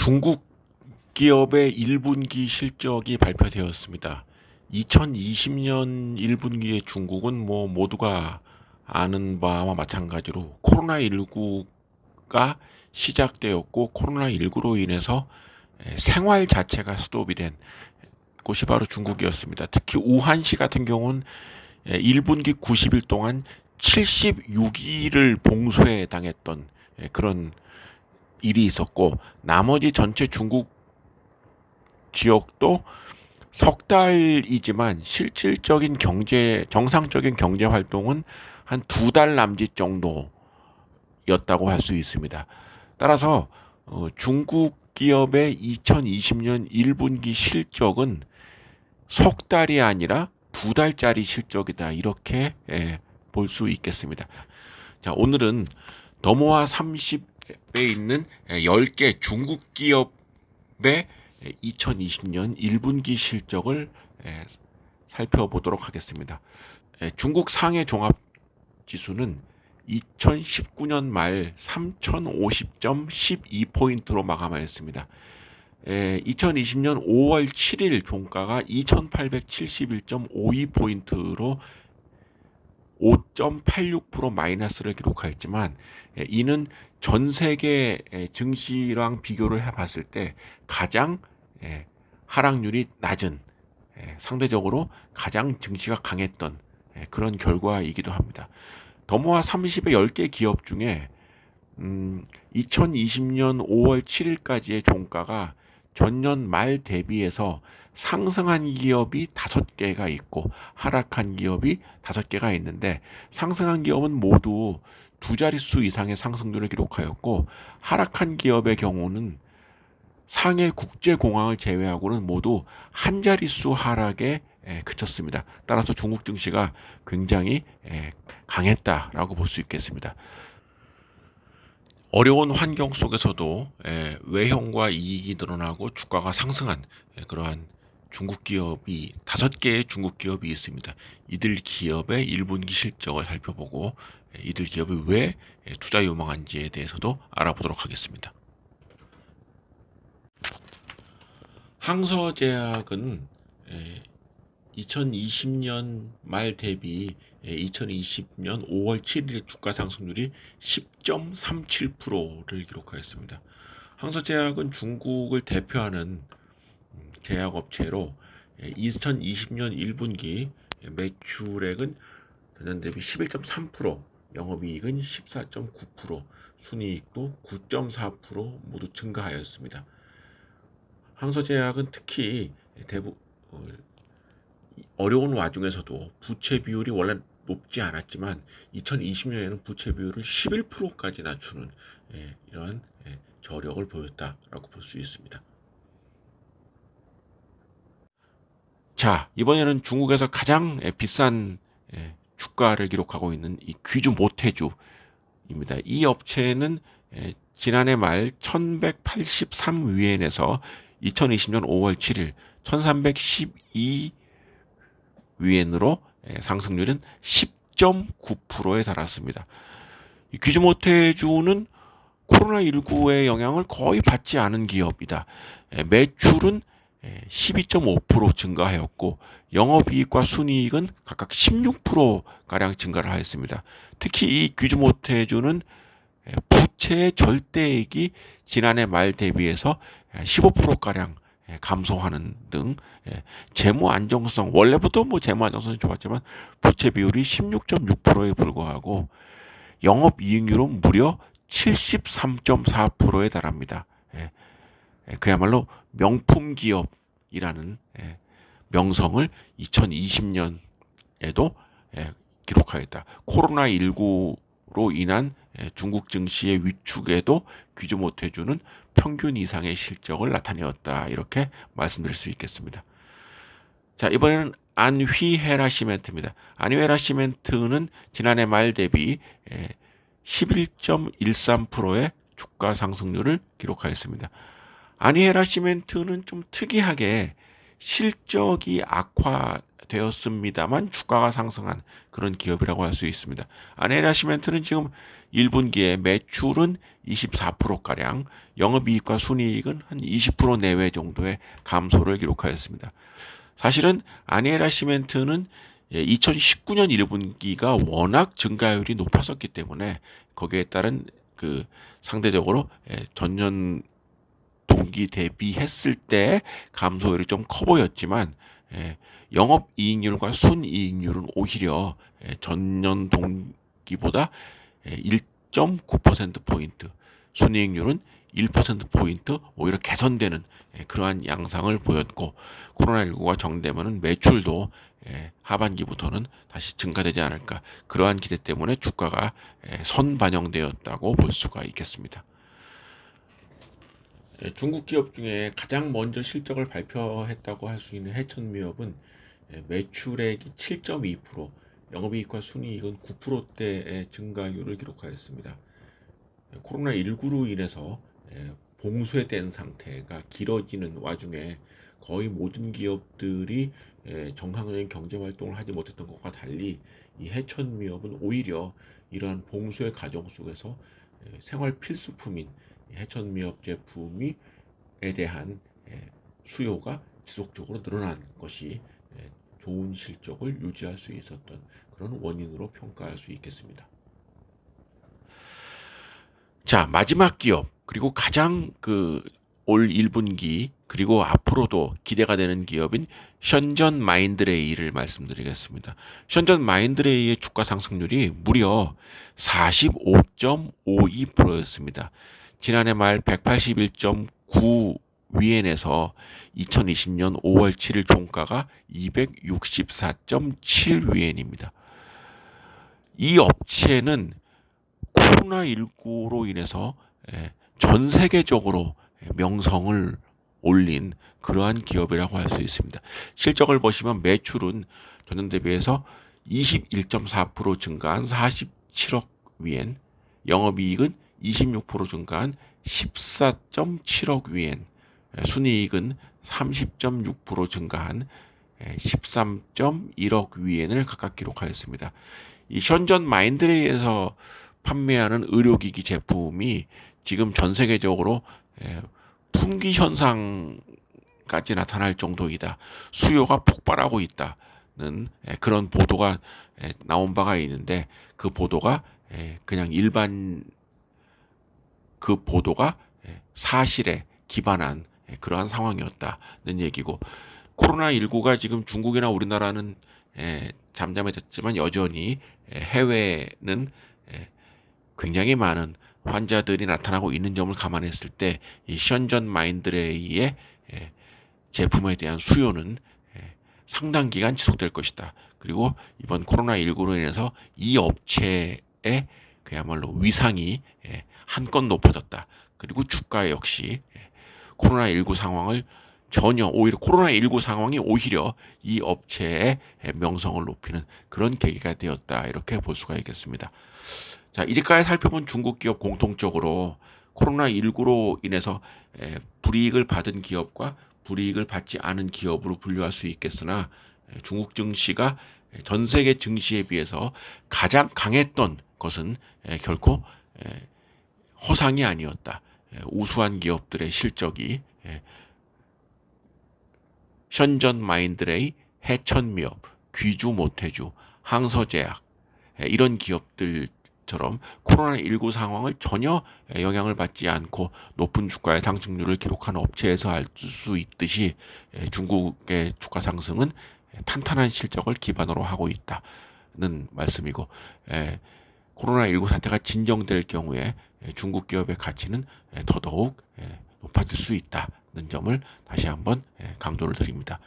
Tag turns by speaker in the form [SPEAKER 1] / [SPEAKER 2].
[SPEAKER 1] 중국 기업의 1분기 실적이 발표되었습니다. 2020년 1분기의 중국은 모두가 아는 바와 마찬가지로 코로나19가 시작되었고, 코로나19로 인해서 생활 자체가 스톱이 된 곳이 바로 중국이었습니다. 특히 우한시 같은 경우는 1분기 90일 동안 76일을 봉쇄 당했던 그런 일이 있었고, 나머지 전체 중국 지역도 석 달이지만 실질적인 정상적인 경제 활동은 한 두 달 남짓 정도였다고 할 수 있습니다. 따라서 중국 기업의 2020년 1분기 실적은 석 달이 아니라 두 달짜리 실적이다, 이렇게 볼 수 있겠습니다. 자, 오늘은 더모아 30에 있는 10개 중국 기업의 2020년 1분기 실적을 살펴보도록 하겠습니다. 중국 상해 종합지수는 2019년 말 3050.12포인트로 마감하였습니다. 2020년 5월 7일 종가가 2871.52포인트로 5.86% 마이너스를 기록하였지만, 이는 전 세계 증시랑 비교를 해봤을 때 가장 하락률이 낮은, 상대적으로 가장 증시가 강했던 그런 결과이기도 합니다. 더모아 30의 10개 기업 중에 2020년 5월 7일까지의 종가가 전년 말 대비해서 상승한 기업이 5개가 있고 하락한 기업이 5개가 있는데, 상승한 기업은 모두 두 자릿수 이상의 상승률을 기록하였고, 하락한 기업의 경우는 상해 국제공항을 제외하고는 모두 한 자릿수 하락에 그쳤습니다. 따라서 중국 증시가 굉장히 강했다라고 볼 수 있겠습니다. 어려운 환경 속에서도 외형과 이익이 늘어나고 주가가 상승한 그러한 중국 기업이 5개의 중국 기업이 있습니다. 이들 기업의 1분기 실적을 살펴보고 이들 기업이 왜 투자 유망한지에 대해서도 알아보도록 하겠습니다. 항서제약은 2020년 말 대비 2020년 5월 7일의 주가 상승률이 10.37%를 기록하였습니다. 항서제약은 중국을 대표하는 제약업체로 2020년 1분기 매출액은 전년 대비 11.3%, 영업이익은 14.9%, 순이익도 9.4% 모두 증가하였습니다. 항서제약은 특히 어려운 와중에서도 부채 비율이 원래 높지 않았지만 2020년에는 부채 비율을 11%까지 낮추는 이러한 저력을 보였다라고 볼 수 있습니다. 자, 이번에는 중국에서 가장 비싼 주가를 기록하고 있는 이 귀주 모태주입니다. 이 업체는 지난해 말 1183위엔에서 2020년 5월 7일 1312위엔으로 상승률은 10.9%에 달았습니다. 귀주 모태주는 코로나19의 영향을 거의 받지 않은 기업이다. 매출은 12.5% 증가하였고, 영업이익과 순이익은 각각 16%가량 증가를 하였습니다. 특히 이 귀주 모태주는 부채의 절대액이 지난해 말 대비해서 15%가량 감소하는 등 재무 안정성, 원래부터 재무 안정성이 좋았지만 부채 비율이 16.6%에 불과하고 영업이익률은 무려 73.4%에 달합니다. 그야말로 명품 기업이라는 명성을 2020년에도 기록하였다. 코로나19로 인한 중국 증시의 위축에도 귀주 모태주는 평균 이상의 실적을 나타내었다, 이렇게 말씀드릴 수 있겠습니다. 자, 이번에는 안휘헤라 시멘트입니다. 안휘헤라 시멘트는 지난해 말 대비 11.13%의 주가 상승률을 기록하였습니다. 안휘헤라 시멘트는 좀 특이하게 실적이 악화되었습니다만 주가가 상승한 그런 기업이라고 할 수 있습니다. 안휘헤라 시멘트는 지금 1분기에 매출은 24%가량, 영업이익과 순이익은 한 20% 내외 정도의 감소를 기록하였습니다. 사실은 아니에라 시멘트는 2019년 1분기가 워낙 증가율이 높았었기 때문에 거기에 따른 그 상대적으로 전년 동기 대비했을 때 감소율이 좀 커 보였지만 영업이익률과 순이익률은 오히려 전년 동기보다 1.9%포인트, 순이익률은 1%포인트 오히려 개선되는 그러한 양상을 보였고, 코로나19가 정되면은 매출도 하반기부터는 다시 증가되지 않을까, 그러한 기대 때문에 주가가 선반영되었다고 볼 수가 있겠습니다. 중국 기업 중에 가장 먼저 실적을 발표했다고 할 수 있는 해천미업은 매출액이 7.2%, 영업이익과 순이익은 9%대의 증가율을 기록하였습니다. 코로나19로 인해서 봉쇄된 상태가 길어지는 와중에 거의 모든 기업들이 정상적인 경제 활동을 하지 못했던 것과 달리 이 해천미업은 오히려 이러한 봉쇄 과정 속에서 생활 필수품인 해천미업 제품에 대한 수요가 지속적으로 늘어난 것이 좋은 실적을 유지할 수 있었던 그런 원인으로 평가할 수 있겠습니다. 자, 마지막 기업, 그리고 가장 올 1분기 그리고 앞으로도 기대가 되는 기업인 션전 마인드레이를 말씀드리겠습니다. 션전 마인드레이의 주가 상승률이 무려 45.52%였습니다. 지난해 말 181.9 위엔에서 2020년 5월 7일 종가가 264.7 위엔입니다. 이 업체는 코로나19로 인해서 전 세계적으로 명성을 올린 그러한 기업이라고 할 수 있습니다. 실적을 보시면 매출은 전년 대비해서 21.4% 증가한 47억 위엔, 영업이익은 26% 증가한 14.7억 위엔, 순이익은 30.6% 증가한 13.1억 위엔을 각각 기록하였습니다. 이 션전 마인드레이에서 판매하는 의료기기 제품이 지금 전 세계적으로 품귀 현상까지 나타날 정도이다, 수요가 폭발하고 있다는 그런 보도가 나온 바가 있는데, 그 보도가 그냥 일반 그 보도가 사실에 기반한 그러한 상황이었다는 얘기고, 코로나19가 지금 중국이나 우리나라는 잠잠해졌지만 여전히 해외는 굉장히 많은 환자들이 나타나고 있는 점을 감안했을 때 이 션전 마인드레이의 제품에 대한 수요는 상당 기간 지속될 것이다. 그리고 이번 코로나19로 인해서 이 업체의 그야말로 위상이 한껏 높아졌다. 그리고 주가 역시 코로나19 상황을 오히려 코로나19 상황이 오히려 이 업체의 명성을 높이는 그런 계기가 되었다, 이렇게 볼 수가 있겠습니다. 자, 이제까지 살펴본 중국 기업 공통적으로 코로나19로 인해서 불이익을 받은 기업과 불이익을 받지 않은 기업으로 분류할 수 있겠으나, 중국 증시가 전 세계 증시에 비해서 가장 강했던 것은 결코 허상이 아니었다. 우수한 기업들의 실적이 션전 마인드레이, 해천미업, 귀주 모태주, 항서제약, 이런 기업들처럼 코로나19 상황을 전혀 영향을 받지 않고 높은 주가의 상승률을 기록한 업체에서 알 수 있듯이 중국의 주가 상승은 탄탄한 실적을 기반으로 하고 있다는 말씀이고, 코로나19 사태가 진정될 경우에 중국 기업의 가치는 더더욱 높아질 수 있다는 점을 다시 한번 강조를 드립니다.